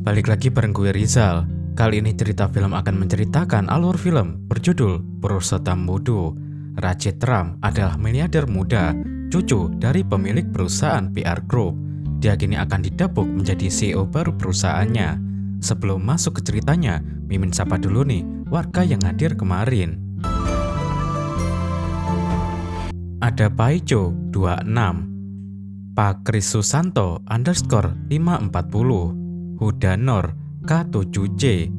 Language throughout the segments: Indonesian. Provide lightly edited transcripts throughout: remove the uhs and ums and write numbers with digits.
Balik lagi bareng gue Rizal. Kali ini cerita film akan menceritakan alur film berjudul Purushottam Moodoo. Rachit Ram adalah miliarder muda, cucu dari pemilik perusahaan PR Group. Dia kini akan didapuk menjadi CEO baru perusahaannya. Sebelum masuk ke ceritanya, Mimin sapa dulu nih warga yang hadir kemarin. Ada Paijo 26, Pak Kris Susanto _540, Huda Nor K7J,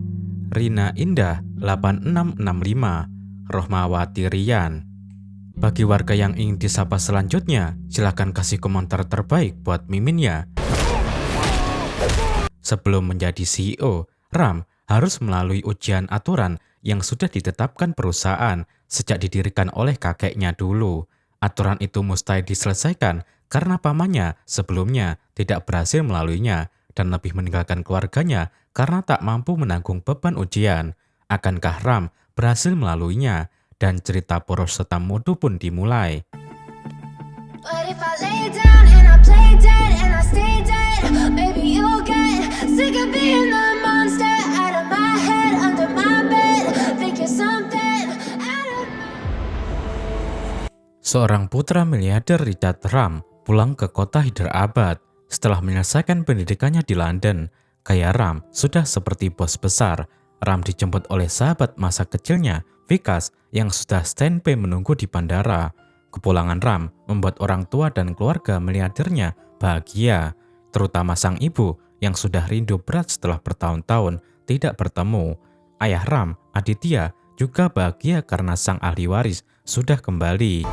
Rina Indah 8665, Rohmawati Rian. Bagi warga yang ingin disapa selanjutnya, silahkan kasih komentar terbaik buat Mimin ya. Sebelum menjadi CEO, Ram harus melalui ujian aturan yang sudah ditetapkan perusahaan sejak didirikan oleh kakeknya dulu. Aturan itu mustahil diselesaikan karena pamannya sebelumnya tidak berhasil melaluinya dan lebih meninggalkan keluarganya karena tak mampu menanggung beban ujian. Akankah Ram berhasil melaluinya? Dan cerita Purushottam Moodoo pun dimulai. Seorang putra miliarder Richard Ram pulang ke kota Hyderabad. Setelah menyelesaikan pendidikannya di London, gaya Ram sudah seperti bos besar. Ram dijemput oleh sahabat masa kecilnya, Vikas, yang sudah standby menunggu di bandara. Kepulangan Ram membuat orang tua dan keluarga miliardernya bahagia, terutama sang ibu yang sudah rindu berat setelah bertahun-tahun tidak bertemu. Ayah Ram, Aditya, juga bahagia karena sang ahli waris sudah kembali.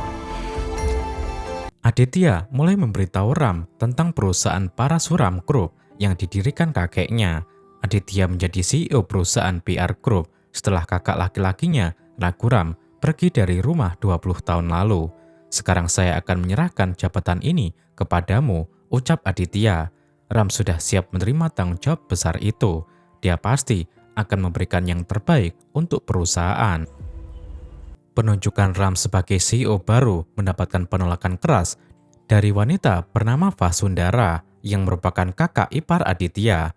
Aditya mulai memberitahu Ram tentang perusahaan Parasuram Group yang didirikan kakeknya. Aditya menjadi CEO perusahaan PR Group setelah kakak laki-lakinya, Raghuram, pergi dari rumah 20 tahun lalu. Sekarang saya akan menyerahkan jabatan ini kepadamu, ucap Aditya. Ram sudah siap menerima tanggung jawab besar itu. Dia pasti akan memberikan yang terbaik untuk perusahaan. Penunjukan Ram sebagai CEO baru mendapatkan penolakan keras dari wanita bernama Vasundara yang merupakan kakak ipar Aditya.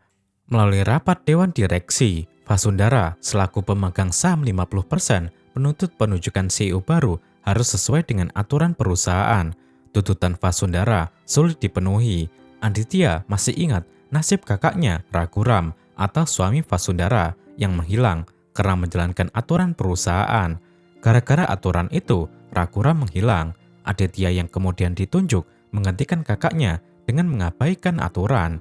Melalui rapat Dewan Direksi, Vasundara selaku pemegang saham 50% menuntut penunjukan CEO baru harus sesuai dengan aturan perusahaan. Tuntutan Vasundara sulit dipenuhi. Aditya masih ingat nasib kakaknya Raghuram atau suami Vasundara yang menghilang karena menjalankan aturan perusahaan. Gara-gara aturan itu, Raghuram menghilang. Aditya yang kemudian ditunjuk menggantikan kakaknya dengan mengabaikan aturan.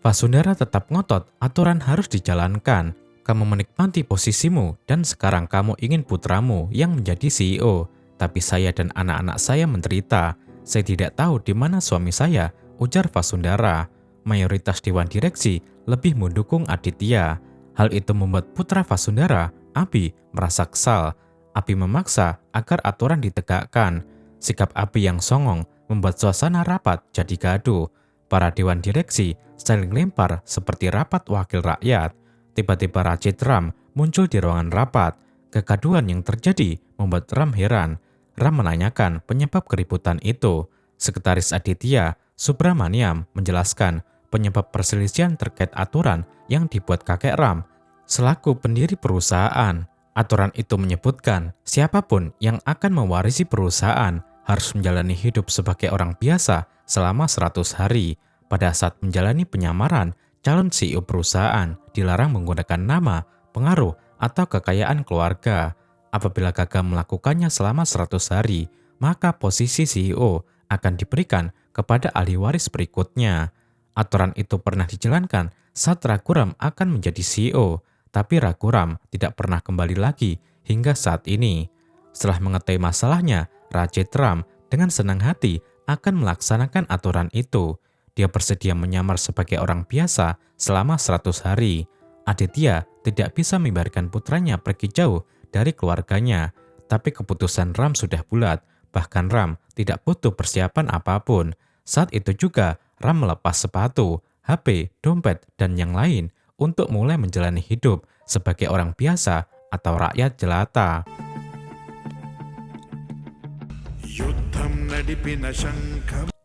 Vasundara tetap ngotot aturan harus dijalankan. Kamu menikmati posisimu dan sekarang kamu ingin putramu yang menjadi CEO. Tapi saya dan anak-anak saya menderita. Saya tidak tahu di mana suami saya, ujar Vasundara. Mayoritas Dewan Direksi lebih mendukung Aditya. Hal itu membuat putra Vasundara, Abi, merasa kesal. Abi memaksa agar aturan ditegakkan. Sikap Abi yang songong membuat suasana rapat jadi gaduh. Para dewan direksi saling lempar seperti rapat wakil rakyat. Tiba-tiba Rachit Ram muncul di ruangan rapat. Kegaduhan yang terjadi membuat Ram heran. Ram menanyakan penyebab keributan itu. Sekretaris Aditya, Subramaniam, menjelaskan penyebab perselisihan terkait aturan yang dibuat kakek Ram selaku pendiri perusahaan. Aturan itu menyebutkan siapapun yang akan mewarisi perusahaan harus menjalani hidup sebagai orang biasa selama 100 hari. Pada saat menjalani penyamaran, calon CEO perusahaan dilarang menggunakan nama, pengaruh, atau kekayaan keluarga. Apabila gagal melakukannya selama 100 hari, maka posisi CEO akan diberikan kepada ahli waris berikutnya. Aturan itu pernah dijalankan saat Raghuram akan menjadi CEO. Tapi Raghuram tidak pernah kembali lagi hingga saat ini. Setelah mengetahui masalahnya, Rachit Ram dengan senang hati akan melaksanakan aturan itu. Dia bersedia menyamar sebagai orang biasa selama 100 hari. Aditya tidak bisa membiarkan putranya pergi jauh dari keluarganya. Tapi keputusan Ram sudah bulat, bahkan Ram tidak butuh persiapan apapun. Saat itu juga Ram melepas sepatu, HP, dompet, dan yang lain untuk mulai menjalani hidup sebagai orang biasa atau rakyat jelata.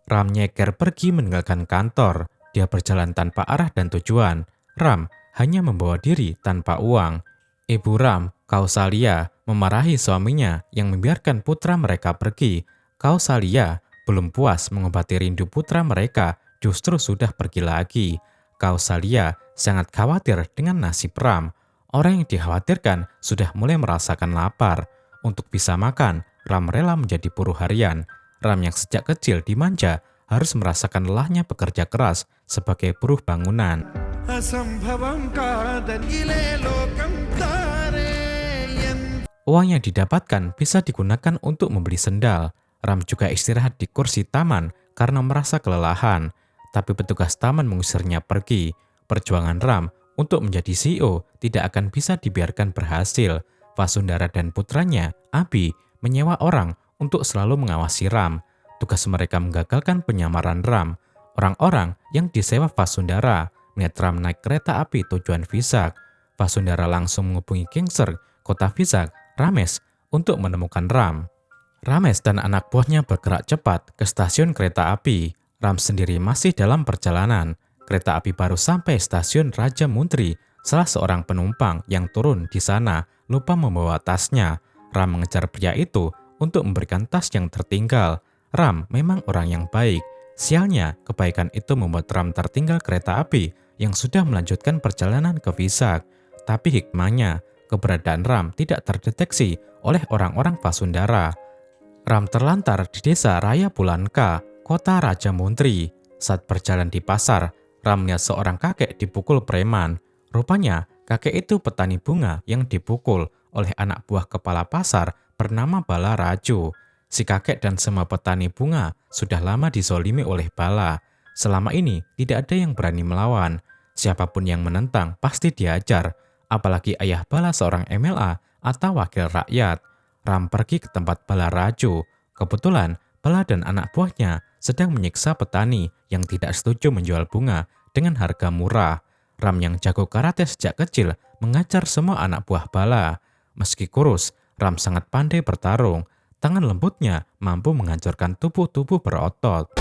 Ram nyeker pergi meninggalkan kantor. Dia berjalan tanpa arah dan tujuan. Ram hanya membawa diri tanpa uang. Ibu Ram, Kausalya, memarahi suaminya yang membiarkan putra mereka pergi. Kausalya belum puas mengobati rindu putra mereka, justru sudah pergi lagi. Kausalya sangat khawatir dengan nasib Ram. Orang yang dikhawatirkan sudah mulai merasakan lapar. Untuk bisa makan, Ram rela menjadi buruh harian. Ram yang sejak kecil dimanja harus merasakan lelahnya bekerja keras sebagai buruh bangunan. Uang yang didapatkan bisa digunakan untuk membeli sendal. Ram juga istirahat di kursi taman karena merasa kelelahan. Tapi petugas taman mengusirnya pergi. Perjuangan Ram untuk menjadi CEO tidak akan bisa dibiarkan berhasil. Vasundara dan putranya, Abi, menyewa orang untuk selalu mengawasi Ram. Tugas mereka menggagalkan penyamaran Ram. Orang-orang yang disewa Vasundara melihat Ram naik kereta api tujuan Vizag. Vasundara langsung menghubungi Gangster kota Vizag, Ramesh, untuk menemukan Ram. Ramesh dan anak buahnya bergerak cepat ke stasiun kereta api. Ram sendiri masih dalam perjalanan. Kereta api baru sampai stasiun Raja Mundri. Salah seorang penumpang yang turun di sana lupa membawa tasnya. Ram mengejar pria itu untuk memberikan tas yang tertinggal. Ram memang orang yang baik. Sialnya, kebaikan itu membuat Ram tertinggal kereta api yang sudah melanjutkan perjalanan ke Vizag. Tapi hikmahnya, keberadaan Ram tidak terdeteksi oleh orang-orang Vasundara. Ram terlantar di desa Raya Pulanka, kota Raja Mundri. Saat berjalan di pasar, Ram melihat seorang kakek dipukul preman. Rupanya, kakek itu petani bunga yang dipukul oleh anak buah kepala pasar bernama Bala Raju. Si kakek dan semua petani bunga sudah lama dizolimi oleh Bala. Selama ini tidak ada yang berani melawan. Siapapun yang menentang pasti diajar. Apalagi ayah Bala seorang MLA atau wakil rakyat. Ram pergi ke tempat Bala Raju. Kebetulan Bala dan anak buahnya sedang menyiksa petani yang tidak setuju menjual bunga dengan harga murah. Ram yang jago karate sejak kecil mengajar semua anak buah Bala. Meski kurus, Ram sangat pandai bertarung. Tangan lembutnya mampu menghancurkan tubuh-tubuh berotot.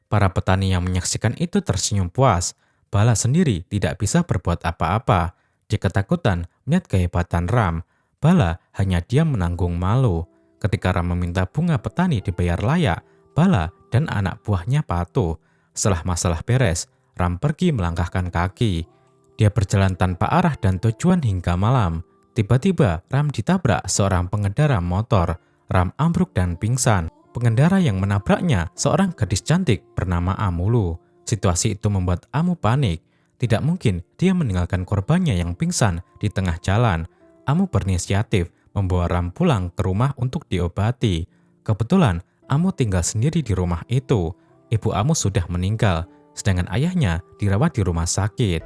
Para petani yang menyaksikan itu tersenyum puas. Bala sendiri tidak bisa berbuat apa-apa. Dia ketakutan melihat kehebatan Ram. Bala hanya diam menanggung malu. Ketika Ram meminta bunga petani dibayar layak, Bala dan anak buahnya patuh. Setelah masalah beres, Ram pergi melangkahkan kaki. Dia berjalan tanpa arah dan tujuan hingga malam. Tiba-tiba Ram ditabrak seorang pengendara motor. Ram ambruk dan pingsan. Pengendara yang menabraknya seorang gadis cantik bernama Amulu. Situasi itu membuat Amu panik. Tidak mungkin dia meninggalkan korbannya yang pingsan di tengah jalan. Amu berinisiatif membawa Ram pulang ke rumah untuk diobati. Kebetulan Amu tinggal sendiri di rumah itu. Ibu Amu sudah meninggal, sedangkan ayahnya dirawat di rumah sakit.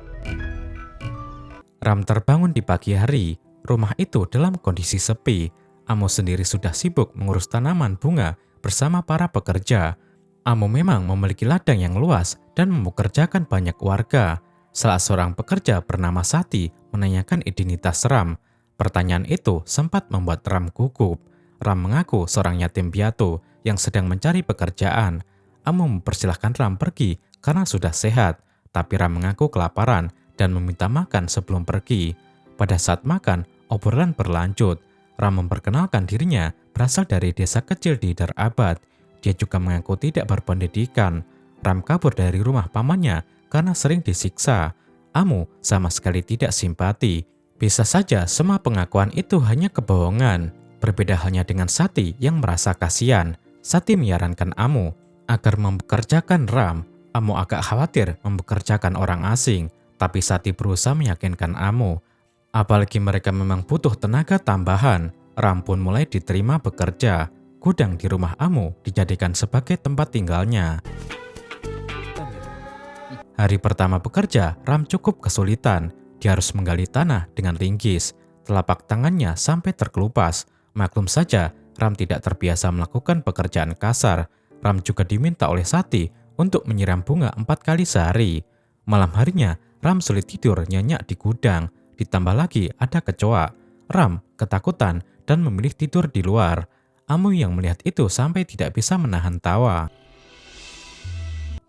Ram terbangun di pagi hari. Rumah itu dalam kondisi sepi. Amu sendiri sudah sibuk mengurus tanaman bunga bersama para pekerja. Amu memang memiliki ladang yang luas dan mempekerjakan banyak warga. Salah seorang pekerja bernama Sati menanyakan identitas Ram. Pertanyaan itu sempat membuat Ram gugup. Ram mengaku seorang yatim piatu yang sedang mencari pekerjaan. Amu mempersilahkan Ram pergi karena sudah sehat, tapi Ram mengaku kelaparan dan meminta makan sebelum pergi. Pada saat makan, obrolan berlanjut. Ram memperkenalkan dirinya berasal dari desa kecil di Hyderabad. Dia juga mengaku tidak berpendidikan. Ram kabur dari rumah pamannya karena sering disiksa. Amu sama sekali tidak simpati. Bisa saja semua pengakuan itu hanya kebohongan. Berbeda halnya dengan Sati yang merasa kasihan. Sati menyarankan Amu agar mempekerjakan Ram. Amu agak khawatir mempekerjakan orang asing, tapi Sati berusaha meyakinkan Amu. Apalagi mereka memang butuh tenaga tambahan. Ram pun mulai diterima bekerja. Gudang di rumah Amu dijadikan sebagai tempat tinggalnya. Hari pertama bekerja, Ram cukup kesulitan. Dia harus menggali tanah dengan linggis. Telapak tangannya sampai terkelupas. Maklum saja, Ram tidak terbiasa melakukan pekerjaan kasar. Ram juga diminta oleh Sati untuk menyiram bunga 4 kali sehari. Malam harinya, Ram sulit tidur nyenyak di gudang, ditambah lagi ada kecoa. Ram ketakutan dan memilih tidur di luar. Amu yang melihat itu sampai tidak bisa menahan tawa.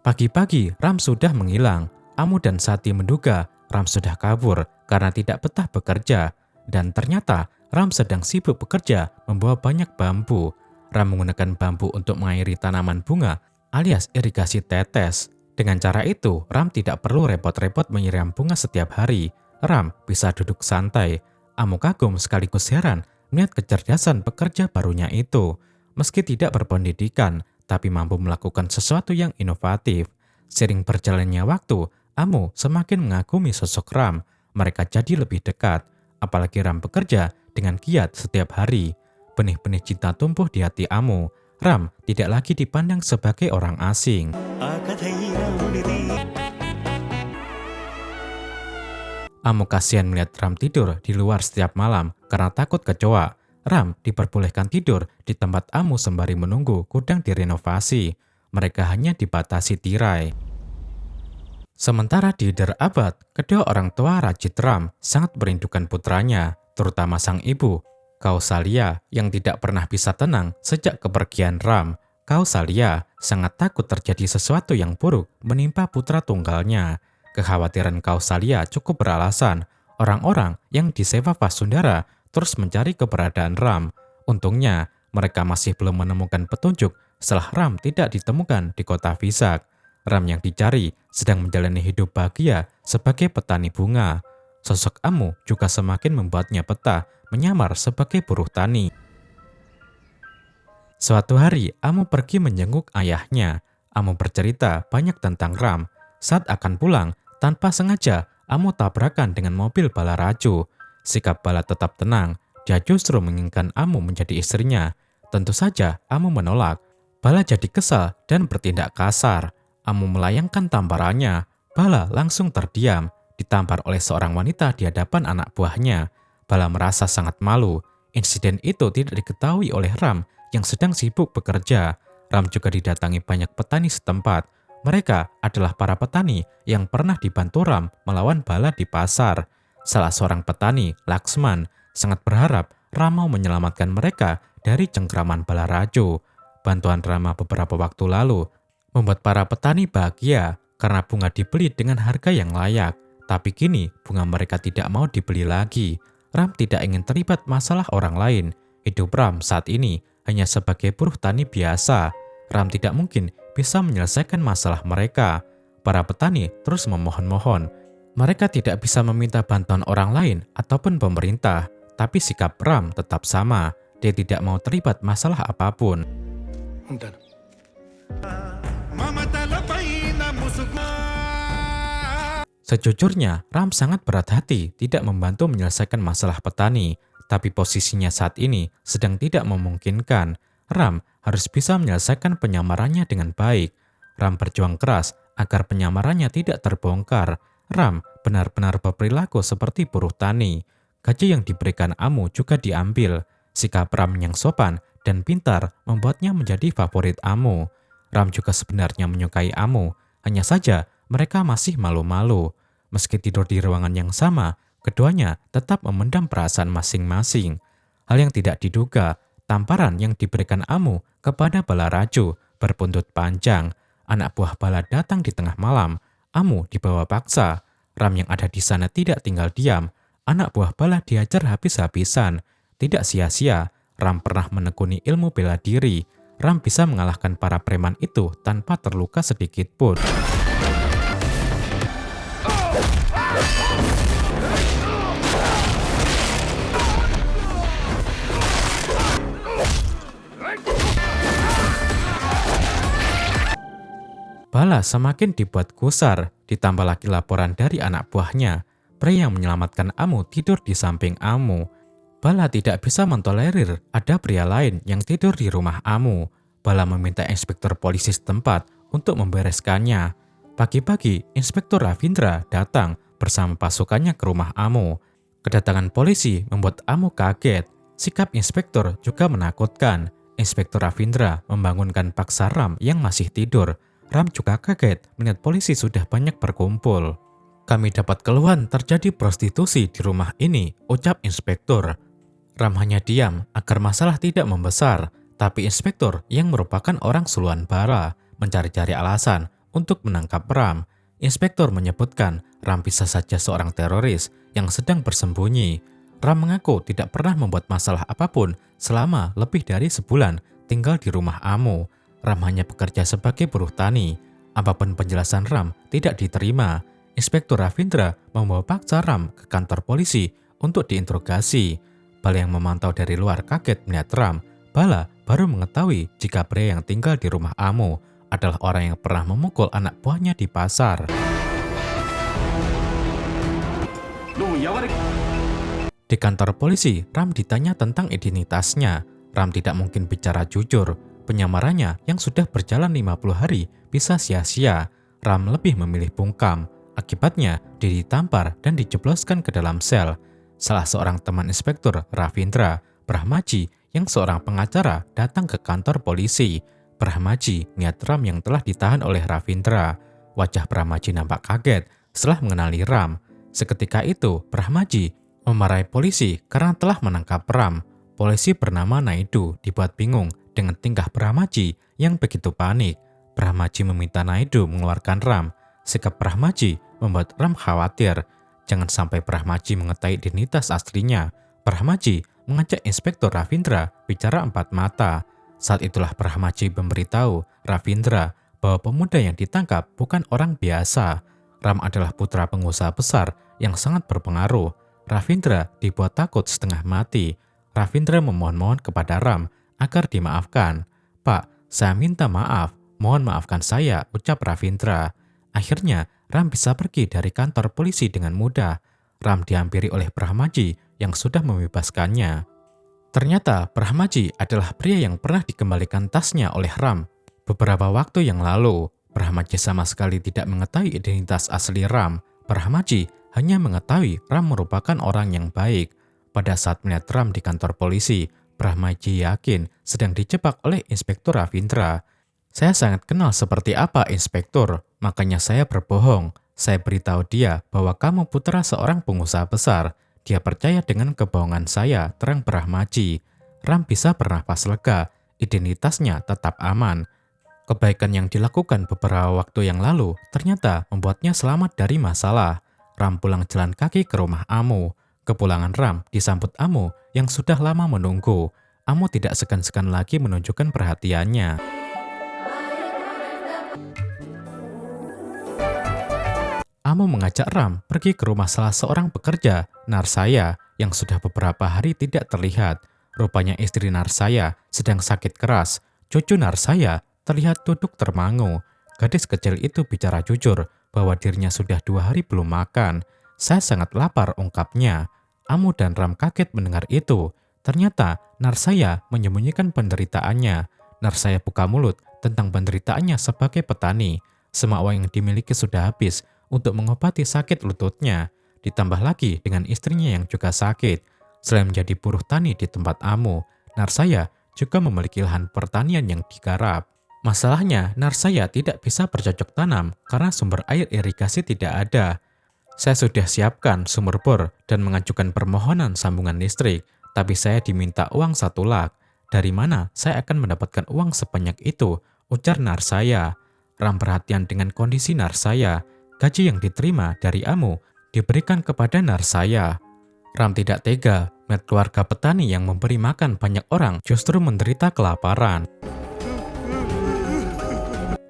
Pagi-pagi, Ram sudah menghilang. Amu dan Sati menduga Ram sudah kabur karena tidak betah bekerja. Dan ternyata Ram sedang sibuk bekerja membawa banyak bambu. Ram menggunakan bambu untuk mengairi tanaman bunga alias irigasi tetes. Dengan cara itu, Ram tidak perlu repot-repot menyiram bunga setiap hari. Ram bisa duduk santai. Amu kagum sekaligus heran melihat kecerdasan pekerja barunya itu. Meski tidak berpendidikan, tapi mampu melakukan sesuatu yang inovatif. Sering berjalannya waktu, Amu semakin mengagumi sosok Ram. Mereka jadi lebih dekat, apalagi Ram bekerja dengan giat setiap hari. Benih-benih cinta tumbuh di hati Amu. Ram tidak lagi dipandang sebagai orang asing. Amu kasihan melihat Ram tidur di luar setiap malam karena takut kecoa. Ram diperbolehkan tidur di tempat Amu sembari menunggu gudang direnovasi. Mereka hanya dibatasi tirai. Sementara di Hyderabad, kedua orang tua Rajit Ram sangat merindukan putranya, terutama sang ibu, Kausalya, yang tidak pernah bisa tenang sejak kepergian Ram. Kausalya sangat takut terjadi sesuatu yang buruk menimpa putra tunggalnya. Kekhawatiran Kausalya cukup beralasan. Orang-orang yang disewa Vasundara terus mencari keberadaan Ram. Untungnya, mereka masih belum menemukan petunjuk setelah Ram tidak ditemukan di kota Vizag. Ram yang dicari sedang menjalani hidup bahagia sebagai petani bunga. Sosok Amu juga semakin membuatnya betah menyamar sebagai buruh tani. Suatu hari, Amu pergi menjenguk ayahnya. Amu bercerita banyak tentang Ram. Saat akan pulang, tanpa sengaja, Amu tabrakan dengan mobil bala raju. Sikap Bala tetap tenang, dia justru menginginkan Amu menjadi istrinya. Tentu saja Amu menolak. Bala jadi kesal dan bertindak kasar. Amu melayangkan tamparannya. Bala langsung terdiam, ditampar oleh seorang wanita di hadapan anak buahnya. Bala merasa sangat malu. Insiden itu tidak diketahui oleh Ram yang sedang sibuk bekerja. Ram juga didatangi banyak petani setempat. Mereka adalah para petani yang pernah dibantu Ram melawan Bala di pasar. Salah seorang petani, Laksman, sangat berharap Ram mau menyelamatkan mereka dari cengkraman Bala Raju. Bantuan Rama beberapa waktu lalu membuat para petani bahagia karena bunga dibeli dengan harga yang layak. Tapi kini bunga mereka tidak mau dibeli lagi. Ram tidak ingin terlibat masalah orang lain. Hidup Ram saat ini hanya sebagai buruh tani biasa. Ram tidak mungkin bisa menyelesaikan masalah mereka. Para petani terus memohon-mohon. Mereka tidak bisa meminta bantuan orang lain ataupun pemerintah, tapi sikap Ram tetap sama. Dia tidak mau terlibat masalah apapun. Sejujurnya, Ram sangat berat hati tidak membantu menyelesaikan masalah petani, tapi posisinya saat ini sedang tidak memungkinkan. Ram harus bisa menyelesaikan penyamarannya dengan baik. Ram berjuang keras agar penyamarannya tidak terbongkar. Ram benar-benar berperilaku seperti buruh tani. Gaji yang diberikan Amu juga diambil. Sikap Ram yang sopan dan pintar membuatnya menjadi favorit Amu. Ram juga sebenarnya menyukai Amu, hanya saja mereka masih malu-malu. Meski tidur di ruangan yang sama, keduanya tetap memendam perasaan masing-masing. Hal yang tidak diduga, tamparan yang diberikan Amu kepada Bala Raju berbuntut panjang. Anak buah Bala datang di tengah malam. Amu dibawa paksa. Ram yang ada di sana tidak tinggal diam. Anak buah Bala diajar habis-habisan. Tidak sia-sia, Ram pernah menekuni ilmu bela diri. Ram bisa mengalahkan para preman itu tanpa terluka sedikit pun. Bala semakin dibuat gusar, ditambah lagi laporan dari anak buahnya. Pria yang menyelamatkan Amu tidur di samping Amu. Bala tidak bisa mentolerir ada pria lain yang tidur di rumah Amu. Bala meminta inspektur polisi setempat untuk membereskannya. Pagi-pagi, Inspektur Ravindra datang bersama pasukannya ke rumah Amu. Kedatangan polisi membuat Amu kaget. Sikap inspektur juga menakutkan. Inspektur Ravindra membangunkan paksa Ram yang masih tidur. Ram juga kaget melihat polisi sudah banyak berkumpul. "Kami dapat keluhan terjadi prostitusi di rumah ini," ucap inspektur. Ram hanya diam agar masalah tidak membesar, tapi inspektur yang merupakan orang Suluan Bara mencari-cari alasan untuk menangkap Ram. Inspektur menyebutkan Ram bisa saja seorang teroris yang sedang bersembunyi. Ram mengaku tidak pernah membuat masalah apapun selama lebih dari sebulan tinggal di rumah Amu. Ram hanya bekerja sebagai buruh tani. Apapun penjelasan Ram tidak diterima. Inspektur Ravindra membawa paksa Ram ke kantor polisi untuk diinterogasi. Bala yang memantau dari luar kaget melihat Ram. Bala baru mengetahui jika pria yang tinggal di rumah Amu adalah orang yang pernah memukul anak buahnya di pasar. Di kantor polisi, Ram ditanya tentang identitasnya. Ram tidak mungkin bicara jujur. Penyamarannya yang sudah berjalan 50 hari bisa sia-sia. Ram lebih memilih bungkam. Akibatnya, dia ditampar dan dijebloskan ke dalam sel. Salah seorang teman inspektur, Ravindra, Brahmaji, yang seorang pengacara, datang ke kantor polisi. Brahmaji melihat Ram yang telah ditahan oleh Ravindra. Wajah Brahmaji nampak kaget setelah mengenali Ram. Seketika itu, Brahmaji memarahi polisi karena telah menangkap Ram. Polisi bernama Naidu dibuat bingung dengan tingkah Brahmaji yang begitu panik. Brahmaji meminta Naidu mengeluarkan Ram. Sikap Brahmaji membuat Ram khawatir. Jangan sampai Brahmaji mengetahui identitas aslinya. Brahmaji mengajak Inspektur Ravindra bicara empat mata. Saat itulah Brahmaji memberitahu Ravindra bahwa pemuda yang ditangkap bukan orang biasa. Ram adalah putra pengusaha besar yang sangat berpengaruh. Ravindra dibuat takut setengah mati. Ravindra memohon-mohon kepada Ram agar dimaafkan. "Pak, saya minta maaf. Mohon maafkan saya," ucap Ravindra. Akhirnya, Ram bisa pergi dari kantor polisi dengan mudah. Ram dihampiri oleh Brahmaji yang sudah membebaskannya. Ternyata Brahmaji adalah pria yang pernah dikembalikan tasnya oleh Ram beberapa waktu yang lalu. Brahmaji sama sekali tidak mengetahui identitas asli Ram. Brahmaji hanya mengetahui Ram merupakan orang yang baik. Pada saat melihat Ram di kantor polisi, Brahmaji yakin sedang dijebak oleh Inspektur Ravindra. "Saya sangat kenal seperti apa Inspektur, makanya saya berbohong. Saya beritahu dia bahwa kamu putra seorang pengusaha besar. Dia percaya dengan kebohongan saya," terang Brahmaji. Ram bisa bernafas lega, identitasnya tetap aman. Kebaikan yang dilakukan beberapa waktu yang lalu ternyata membuatnya selamat dari masalah. Ram pulang jalan kaki ke rumah Amu. Kepulangan Ram disambut Amu yang sudah lama menunggu. Amu tidak segan-segan lagi menunjukkan perhatiannya. Amu mengajak Ram pergi ke rumah salah seorang pekerja, Narsaya, yang sudah beberapa hari tidak terlihat. Rupanya istri Narsaya sedang sakit keras. Cucu Narsaya terlihat duduk termangu. Gadis kecil itu bicara jujur bahwa dirinya sudah 2 hari belum makan. "Saya sangat lapar," ungkapnya. Amu dan Ram kaget mendengar itu. Ternyata Narsaya menyembunyikan penderitaannya. Narsaya buka mulut tentang penderitaannya sebagai petani. Semua uang yang dimiliki sudah habis untuk mengobati sakit lututnya. Ditambah lagi dengan istrinya yang juga sakit. Selain menjadi buruh tani di tempat Amu, Narsaya juga memiliki lahan pertanian yang digarap. Masalahnya, Narsaya tidak bisa bercocok tanam karena sumber air irigasi tidak ada. "Saya sudah siapkan sumur bor dan mengajukan permohonan sambungan listrik, tapi saya diminta uang 1 lak. Dari mana saya akan mendapatkan uang sebanyak itu?" ujar Narsaya. Ram perhatian dengan kondisi Narsaya. Gaji yang diterima dari Amu diberikan kepada Narsaya. Ram tidak tega melihat keluarga petani yang memberi makan banyak orang justru menderita kelaparan.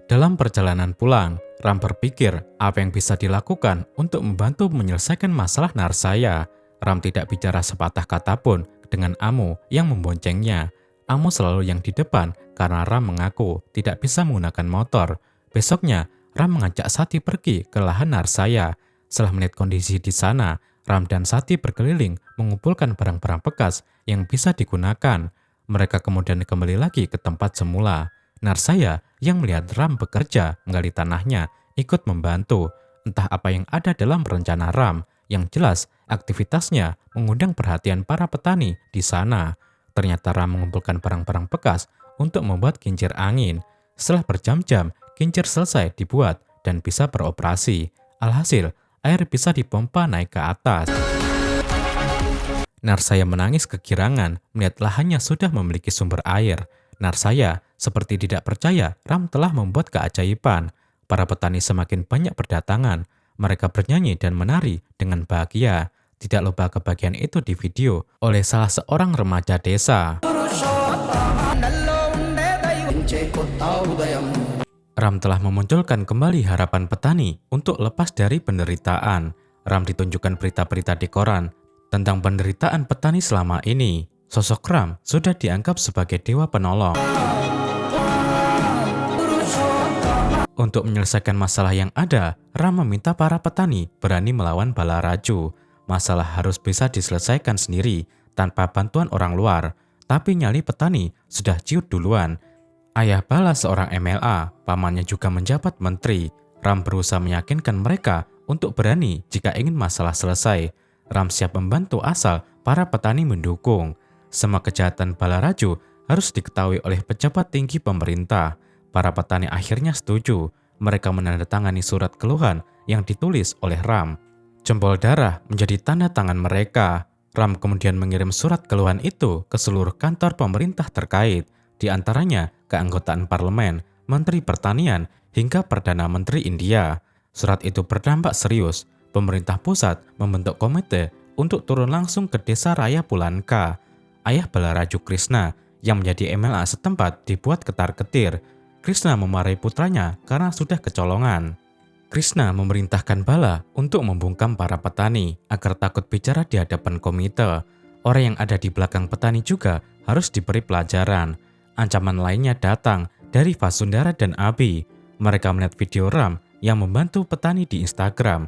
Dalam perjalanan pulang, Ram berpikir apa yang bisa dilakukan untuk membantu menyelesaikan masalah Narsaya. Ram tidak bicara sepatah kata pun dengan Amu yang memboncengnya. Amu selalu yang di depan karena Ram mengaku tidak bisa menggunakan motor. Besoknya, Ram mengajak Sati pergi ke lahan Narsaya. Setelah melihat kondisi di sana, Ram dan Sati berkeliling mengumpulkan barang-barang bekas yang bisa digunakan. Mereka kemudian kembali lagi ke tempat semula. Narsaya yang melihat Ram bekerja menggali tanahnya ikut membantu. Entah apa yang ada dalam rencana Ram, yang jelas aktivitasnya mengundang perhatian para petani di sana. Ternyata Ram mengumpulkan barang-barang bekas untuk membuat kincir angin. Setelah berjam-jam, kincir selesai dibuat dan bisa beroperasi. Alhasil, air bisa dipompa naik ke atas. Narsaya menangis kegirangan melihat lahannya sudah memiliki sumber air. Narsaya seperti tidak percaya Ram telah membuat keajaiban. Para petani semakin banyak berdatangan. Mereka bernyanyi dan menari dengan bahagia. Tidak lupa kebahagiaan itu di video oleh salah seorang remaja desa. Ram telah memunculkan kembali harapan petani untuk lepas dari penderitaan. Ram ditunjukkan berita-berita di koran tentang penderitaan petani selama ini. Sosok Ram sudah dianggap sebagai dewa penolong. Untuk menyelesaikan masalah yang ada, Ram meminta para petani berani melawan bala raju. Masalah harus bisa diselesaikan sendiri tanpa bantuan orang luar. Tapi nyali petani sudah ciut duluan. Ayah Bala seorang MLA, pamannya juga menjabat menteri. Ram berusaha meyakinkan mereka untuk berani jika ingin masalah selesai. Ram siap membantu asal para petani mendukung. Semua kejahatan bala raju harus diketahui oleh pejabat tinggi pemerintah. Para petani akhirnya setuju. Mereka menandatangani surat keluhan yang ditulis oleh Ram. Jempol darah menjadi tanda tangan mereka. Ram kemudian mengirim surat keluhan itu ke seluruh kantor pemerintah terkait, di antaranya keanggotaan parlemen, menteri pertanian, hingga Perdana Menteri India. Surat itu berdampak serius. Pemerintah pusat membentuk komite untuk turun langsung ke desa Raya Pulanka. Ayah Balaraju Krishna yang menjadi MLA setempat dibuat ketar-ketir. Krishna memarahi putranya karena sudah kecolongan. Krishna memerintahkan Bala untuk membungkam para petani agar takut bicara di hadapan komite. Orang yang ada di belakang petani juga harus diberi pelajaran. Ancaman lainnya datang dari Vasundara dan Abi. Mereka melihat video Ram yang membantu petani di Instagram.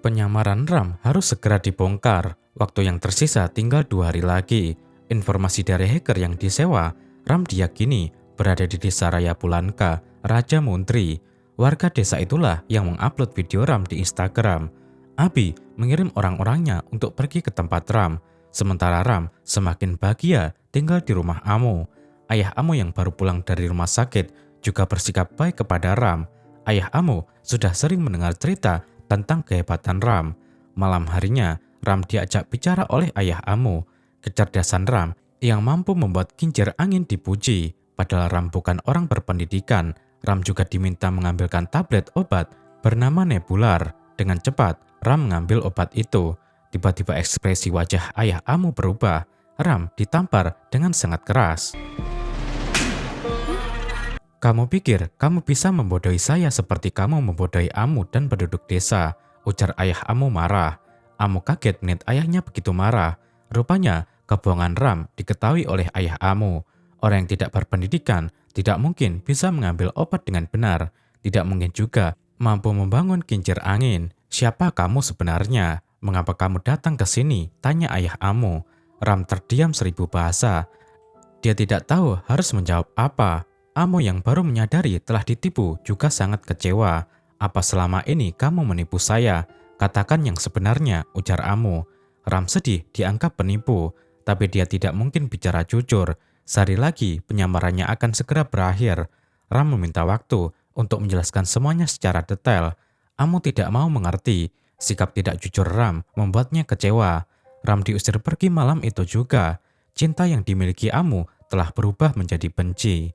Penyamaran Ram harus segera dibongkar. Waktu yang tersisa tinggal 2 hari lagi. Informasi dari hacker yang disewa, Ram diyakini berada di desa Raya Pulanka, Raja Muntri. Warga desa itulah yang mengupload video Ram di Instagram. Abi mengirim orang-orangnya untuk pergi ke tempat Ram. Sementara Ram semakin bahagia tinggal di rumah Amu. Ayah Amu yang baru pulang dari rumah sakit juga bersikap baik kepada Ram. Ayah Amu sudah sering mendengar cerita tentang kehebatan Ram. Malam harinya, Ram diajak bicara oleh ayah Amu. Kecerdasan Ram yang mampu membuat kincir angin dipuji. Padahal Ram bukan orang berpendidikan. Ram juga diminta mengambilkan tablet obat bernama Nebular. Dengan cepat, Ram mengambil obat itu. Tiba-tiba ekspresi wajah ayah Amu berubah. Ram ditampar dengan sangat keras. "Kamu pikir kamu bisa membodohi saya seperti kamu membodohi Amu dan penduduk desa?" ujar ayah Amu marah. Amu kaget melihat ayahnya begitu marah. Rupanya, kebohongan Ram diketahui oleh ayah Amu. Orang yang tidak berpendidikan tidak mungkin bisa mengambil obat dengan benar. Tidak mungkin juga mampu membangun kincir angin. "Siapa kamu sebenarnya? Mengapa kamu datang ke sini?" tanya ayah Amu. Ram terdiam 1000 bahasa. Dia tidak tahu harus menjawab apa. Amu yang baru menyadari telah ditipu juga sangat kecewa. "Apa selama ini kamu menipu saya? Katakan yang sebenarnya," ujar Amu. Ram sedih dianggap penipu, tapi dia tidak mungkin bicara jujur. Sehari lagi penyamarannya akan segera berakhir. Ram meminta waktu untuk menjelaskan semuanya secara detail. Amu tidak mau mengerti. Sikap tidak jujur Ram membuatnya kecewa. Ram diusir pergi malam itu juga. Cinta yang dimiliki Amu telah berubah menjadi benci.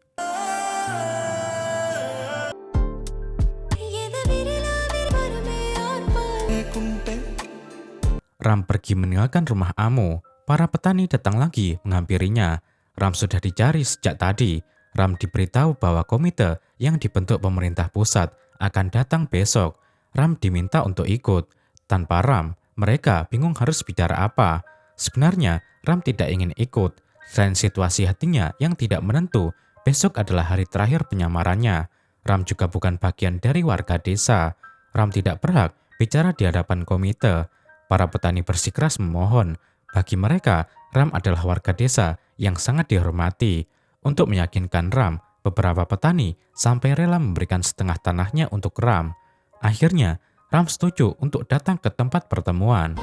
Ram pergi meninggalkan rumah Amu. Para petani datang lagi menghampirinya. Ram sudah dicari sejak tadi. Ram diberitahu bahwa komite yang dibentuk pemerintah pusat akan datang besok. Ram diminta untuk ikut. Tanpa Ram, mereka bingung harus bicara apa. Sebenarnya, Ram tidak ingin ikut. Selain situasi hatinya yang tidak menentu, besok adalah hari terakhir penyamarannya. Ram juga bukan bagian dari warga desa. Ram tidak berhak bicara di hadapan komite. Para petani bersikeras memohon. Bagi mereka, Ram adalah warga desa yang sangat dihormati. Untuk meyakinkan Ram, beberapa petani sampai rela memberikan setengah tanahnya untuk Ram. Akhirnya, Ram setuju untuk datang ke tempat pertemuan.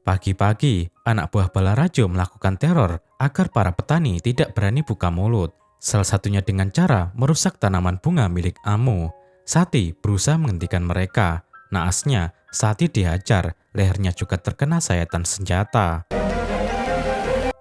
Pagi-pagi, anak buah Balarajo melakukan teror agar para petani tidak berani buka mulut. Salah satunya dengan cara merusak tanaman bunga milik Amu. Sati berusaha menghentikan mereka. Naasnya, Sati dihajar, lehernya juga terkena sayatan senjata.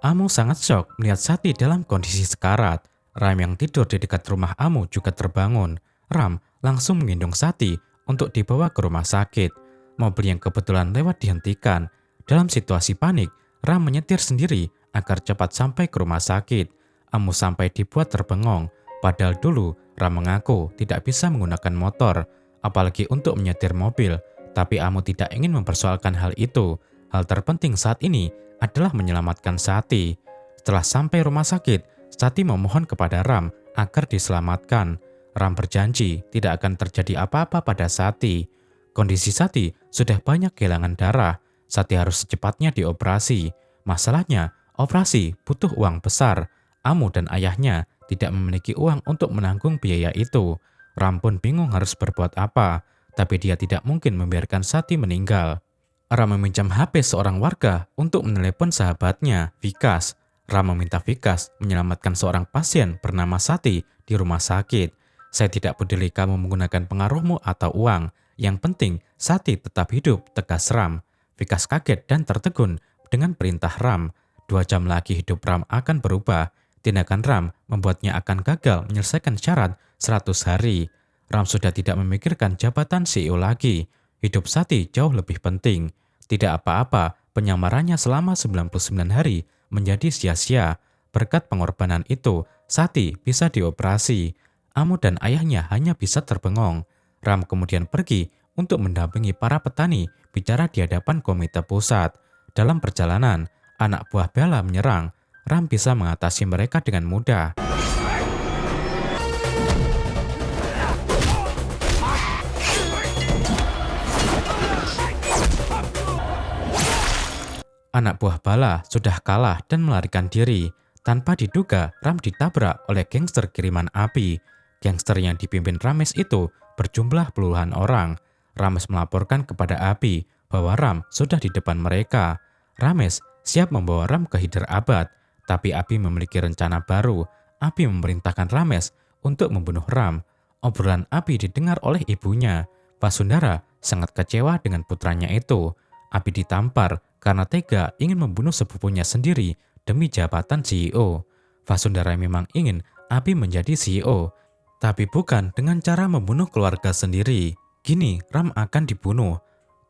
Amu sangat syok melihat Sati dalam kondisi sekarat. Ram yang tidur di dekat rumah Amu juga terbangun. Ram langsung menggendong Sati untuk dibawa ke rumah sakit. Mobil yang kebetulan lewat dihentikan. Dalam situasi panik, Ram menyetir sendiri agar cepat sampai ke rumah sakit. Amu sampai dibuat terbengong, padahal dulu Ram mengaku tidak bisa menggunakan motor, apalagi untuk menyetir mobil. Tapi Amu tidak ingin mempersoalkan hal itu. Hal terpenting saat ini adalah menyelamatkan Sati. Setelah sampai rumah sakit, Sati memohon kepada Ram agar diselamatkan. Ram berjanji tidak akan terjadi apa-apa pada Sati. Kondisi Sati sudah banyak kehilangan darah. Sati harus secepatnya dioperasi. Masalahnya, operasi butuh uang besar. Amu dan ayahnya tidak memiliki uang untuk menanggung biaya itu. Ram pun bingung harus berbuat apa, tapi dia tidak mungkin membiarkan Sati meninggal. Ram meminjam HP seorang warga untuk menelepon sahabatnya, Vikas. Ram meminta Vikas menyelamatkan seorang pasien bernama Sati di rumah sakit. Saya tidak peduli kamu menggunakan pengaruhmu atau uang. Yang penting, Sati tetap hidup, tegas Ram. Vikas kaget dan tertegun dengan perintah Ram. 2 jam lagi hidup Ram akan berubah. Tindakan Ram membuatnya akan gagal menyelesaikan syarat 100 hari. Ram sudah tidak memikirkan jabatan CEO lagi. Hidup Sati jauh lebih penting. Tidak apa-apa, penyamarannya selama 99 hari menjadi sia-sia. Berkat pengorbanan itu, Sati bisa dioperasi. Amu dan ayahnya hanya bisa terbengong. Ram kemudian pergi untuk mendampingi para petani bicara di hadapan komite pusat. Dalam perjalanan, anak buah Bella menyerang. Ram bisa mengatasi mereka dengan mudah. Anak buah Bala sudah kalah dan melarikan diri. Tanpa diduga, Ram ditabrak oleh gangster kiriman Abi. Gangster yang dipimpin Rames itu berjumlah puluhan orang. Rames melaporkan kepada Abi bahwa Ram sudah di depan mereka. Rames siap membawa Ram ke Hyderabad. Tapi Abi memiliki rencana baru. Abi memerintahkan Rames untuk membunuh Ram. Obrolan Abi didengar oleh ibunya. Vasundara sangat kecewa dengan putranya itu. Abi ditampar karena tega ingin membunuh sepupunya sendiri demi jabatan CEO. Vasundara memang ingin Abi menjadi CEO, tapi bukan dengan cara membunuh keluarga sendiri. Kini Ram akan dibunuh.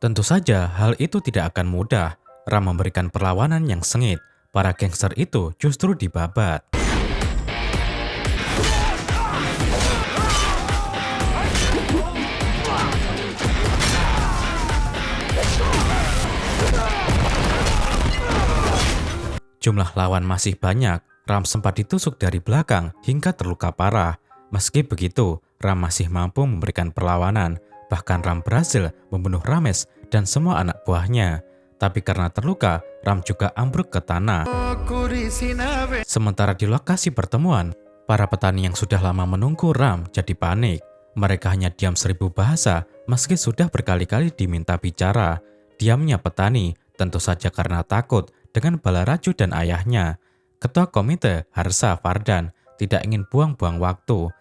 Tentu saja hal itu tidak akan mudah. Ram memberikan perlawanan yang sengit. Para gangster itu justru dibabat. Jumlah lawan masih banyak. Ram sempat ditusuk dari belakang hingga terluka parah. Meski begitu, Ram masih mampu memberikan perlawanan. Bahkan Ram berhasil membunuh Rames dan semua anak buahnya. Tapi karena terluka, Ram juga ambruk ke tanah. Sementara di lokasi pertemuan, para petani yang sudah lama menunggu Ram jadi panik. Mereka hanya diam 1000 bahasa meski sudah berkali-kali diminta bicara. Diamnya petani tentu saja karena takut dengan Balaraju dan ayahnya. Ketua komite Harsha Vardhan tidak ingin buang-buang waktu.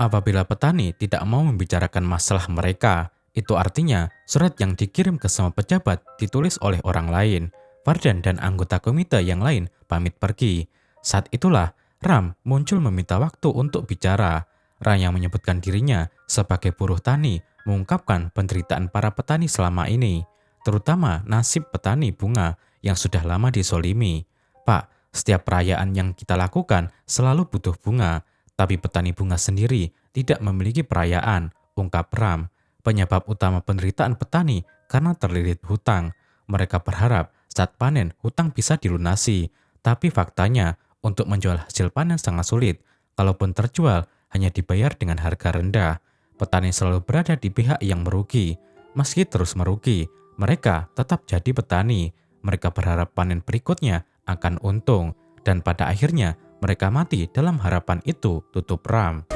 Apabila petani tidak mau membicarakan masalah mereka, itu artinya surat yang dikirim ke semua pejabat ditulis oleh orang lain. Vardhan dan anggota komite yang lain pamit pergi. Saat itulah Ram muncul meminta waktu untuk bicara. Ram yang menyebutkan dirinya sebagai buruh tani mengungkapkan penderitaan para petani selama ini, terutama nasib petani bunga yang sudah lama disolimi. Pak, setiap perayaan yang kita lakukan selalu butuh bunga, tapi petani bunga sendiri tidak memiliki perayaan, ungkap Ram. Penyebab utama penderitaan petani karena terlilit hutang. Mereka berharap saat panen hutang bisa dilunasi, tapi faktanya untuk menjual hasil panen sangat sulit. Kalaupun terjual, hanya dibayar dengan harga rendah. Petani selalu berada di pihak yang merugi. Meski terus merugi, mereka tetap jadi petani. Mereka berharap panen berikutnya akan untung, dan pada akhirnya mereka mati dalam harapan itu, tutup Ram.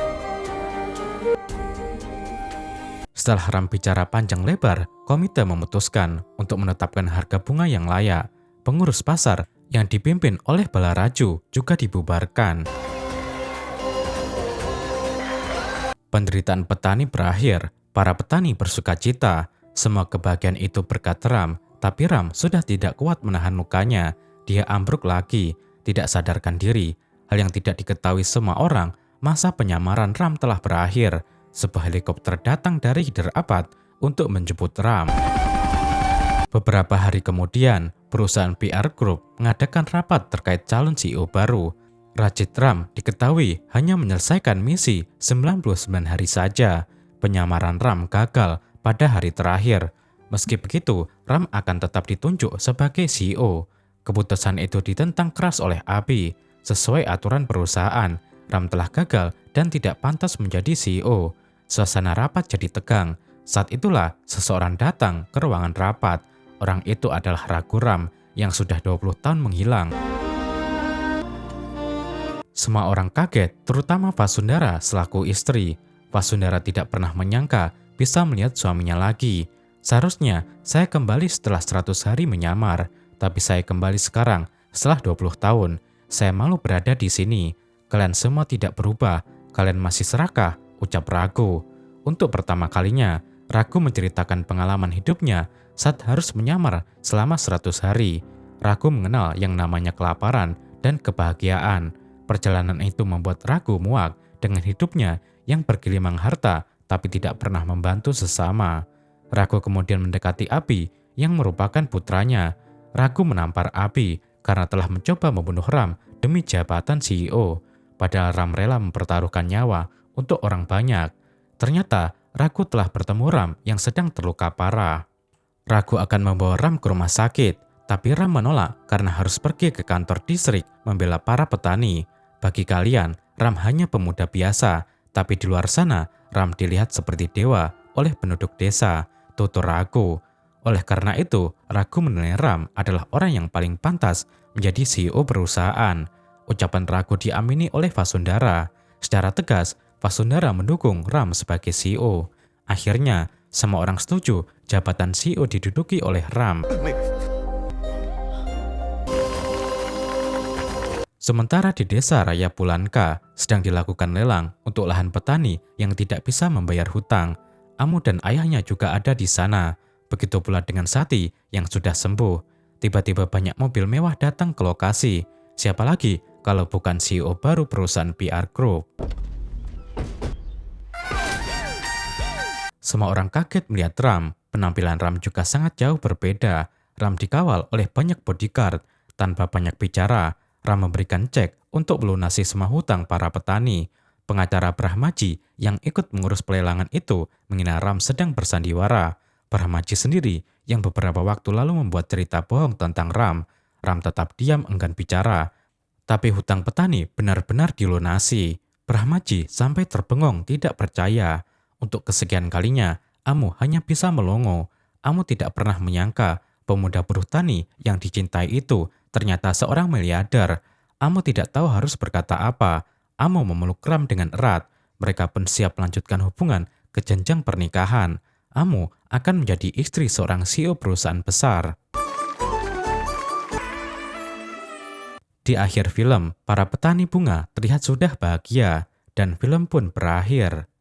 Setelah Ram bicara panjang lebar, komite memutuskan untuk menetapkan harga bunga yang layak. Pengurus pasar yang dipimpin oleh Balaraju juga dibubarkan. Penderitaan petani berakhir, para petani bersukacita. Semua kebahagiaan itu berkat Ram, tapi Ram sudah tidak kuat menahan lukanya. Dia ambruk lagi, tidak sadarkan diri. Hal yang tidak diketahui semua orang, masa penyamaran Ram telah berakhir. Sebuah helikopter datang dari Hyderabad untuk menjemput Ram. Beberapa hari kemudian, perusahaan PR Group mengadakan rapat terkait calon CEO baru. Rajit Ram diketahui hanya menyelesaikan misi 99 hari saja. Penyamaran Ram gagal pada hari terakhir. Meski begitu, Ram akan tetap ditunjuk sebagai CEO. Keputusan itu ditentang keras oleh Abi. Sesuai aturan perusahaan, Ram telah gagal dan tidak pantas menjadi CEO. Suasana rapat jadi tegang. Saat itulah seseorang datang ke ruangan rapat. Orang itu adalah Raghuram yang sudah 20 tahun menghilang. Semua orang kaget, terutama Vasundara selaku istri. Vasundara tidak pernah menyangka bisa melihat suaminya lagi. Seharusnya saya kembali setelah 100 hari menyamar, tapi saya kembali sekarang setelah 20 tahun. Saya malu berada di sini. Kalian semua tidak berubah, kalian masih serakah, ucap Raghu. Untuk pertama kalinya, Raghu menceritakan pengalaman hidupnya saat harus menyamar selama 100 hari. Raghu mengenal yang namanya kelaparan dan kebahagiaan. Perjalanan itu membuat Raghu muak dengan hidupnya yang bergelimang harta tapi tidak pernah membantu sesama. Raghu kemudian mendekati Abi yang merupakan putranya. Raghu menampar Abi karena telah mencoba membunuh Ram demi jabatan CEO. Padahal Ram rela mempertaruhkan nyawa untuk orang banyak. Ternyata Raghu telah bertemu Ram yang sedang terluka parah. Raghu akan membawa Ram ke rumah sakit, tapi Ram menolak karena harus pergi ke kantor distrik membela para petani. Bagi kalian, Ram hanya pemuda biasa, tapi di luar sana, Ram dilihat seperti dewa oleh penduduk desa, tutur Raghu. Oleh karena itu, Raghu menilai Ram adalah orang yang paling pantas menjadi CEO perusahaan. Ucapan Raghu diamini oleh Vasundara. Secara tegas, Vasundara mendukung Ram sebagai CEO. Akhirnya, semua orang setuju jabatan CEO diduduki oleh Ram. Sementara di desa Raya Pulanka sedang dilakukan lelang untuk lahan petani yang tidak bisa membayar hutang. Amu dan ayahnya juga ada di sana. Begitu pula dengan Sati yang sudah sembuh. Tiba-tiba banyak mobil mewah datang ke lokasi. Siapa lagi kalau bukan CEO baru perusahaan PR Group? Semua orang kaget melihat Ram. Penampilan Ram juga sangat jauh berbeda. Ram dikawal oleh banyak bodyguard. Tanpa banyak bicara, Ram memberikan cek untuk melunasi semua hutang para petani. Pengacara Brahmaji yang ikut mengurus pelelangan itu mengira Ram sedang bersandiwara. Brahmaji sendiri yang beberapa waktu lalu membuat cerita bohong tentang Ram. Ram tetap diam enggan bicara. Tapi hutang petani benar-benar dilunasi. Brahmaji sampai terbengong tidak percaya. Untuk kesekian kalinya, Amu hanya bisa melongo. Amu tidak pernah menyangka pemuda buruh tani yang dicintai itu ternyata seorang miliarder. Amu tidak tahu harus berkata apa. Amu memeluk Ram dengan erat. Mereka pun siap melanjutkan hubungan ke jenjang pernikahan. Amu akan menjadi istri seorang CEO perusahaan besar. Di akhir film, para petani bunga terlihat sudah bahagia dan film pun berakhir.